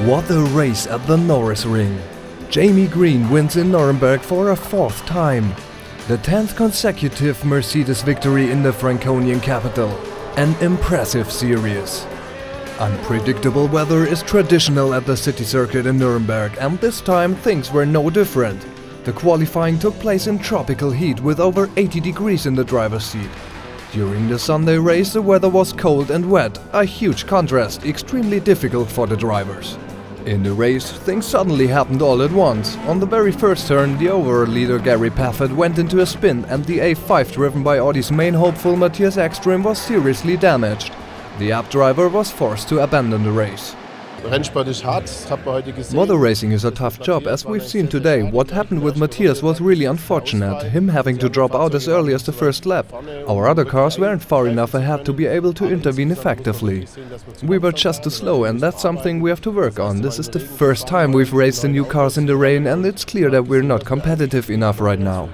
What a race at the Nürburgring! Jamie Green wins in Nuremberg for a fourth time. The 10th consecutive Mercedes victory in the Franconian capital. An impressive series. Unpredictable weather is traditional at the city circuit in Nuremberg, and this time things were no different. The qualifying took place in tropical heat with over 80 degrees in the driver's seat. During the Sunday race the weather was cold and wet, a huge contrast, extremely difficult for the drivers. In the race, things suddenly happened all at once. On the very first turn, the overall leader Gary Paffett went into a spin and the A5 driven by Audi's main hopeful Matthias Ekström was seriously damaged. The app driver was forced to abandon the race. Motor racing is a tough job, as we've seen today. What happened with Matthias was really unfortunate, him having to drop out as early as the first lap. Our other cars weren't far enough ahead to be able to intervene effectively. We were just too slow, and that's something we have to work on. This is the first time we've raced the new cars in the rain, and it's clear that we're not competitive enough right now.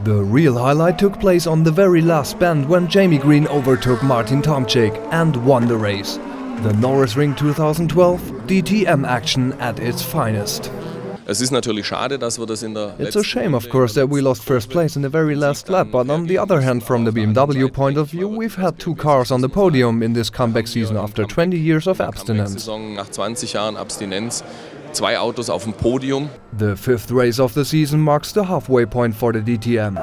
The real highlight took place on the very last bend when Jamie Green overtook Martin Tomczyk and won the race. The Nürburgring 2012 DTM action at its finest. It's a shame, of course, that we lost first place in the very last lap, but on the other hand, from the BMW point of view, we've had two cars on the podium in this comeback season after 20 years of abstinence. Zwei Autos auf dem Podium. The fifth race of the season marks the halfway point for the DTM.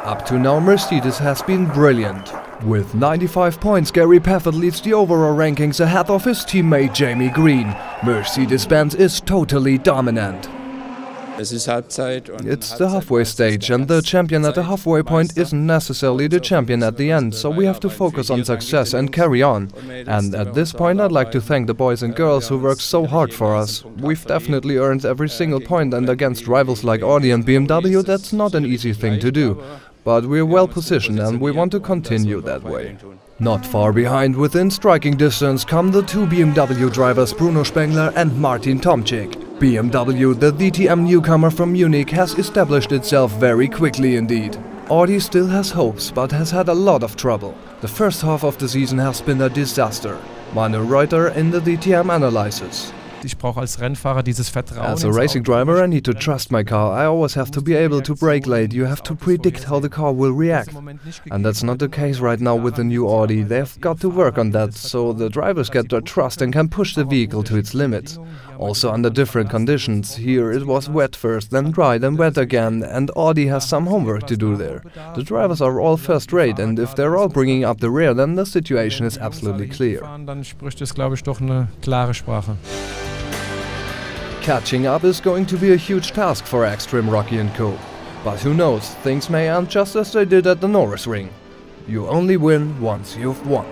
Up to now, Mercedes has been brilliant. With 95 points, Gary Paffett leads the overall rankings ahead of his teammate Jamie Green. Mercedes-Benz is totally dominant. It's the halfway stage, and the champion at the halfway point isn't necessarily the champion at the end, so we have to focus on success and carry on. And at this point I'd like to thank the boys and girls who worked so hard for us. We've definitely earned every single point, and against rivals like Audi and BMW that's not an easy thing to do. But we're well positioned and we want to continue that way. Not far behind, within striking distance, come the two BMW drivers Bruno Spengler and Martin Tomczyk. BMW, the DTM newcomer from Munich, has established itself very quickly indeed. Audi still has hopes, but has had a lot of trouble. The first half of the season has been a disaster. Manu Reuter in the DTM analysis. As a racing driver, I need to trust my car. I always have to be able to brake late. You have to predict how the car will react. And that's not the case right now with the new Audi. They've got to work on that, so the drivers get their trust and can push the vehicle to its limits. Also under different conditions. Here it was wet first, then dry, then wet again, and Audi has some homework to do there. The drivers are all first rate, and if they're all bringing up the rear, then the situation is absolutely clear. Catching up is going to be a huge task for Ekström, Rocky & Co. But who knows, things may end just as they did at the Nürburgring. You only win once you've won.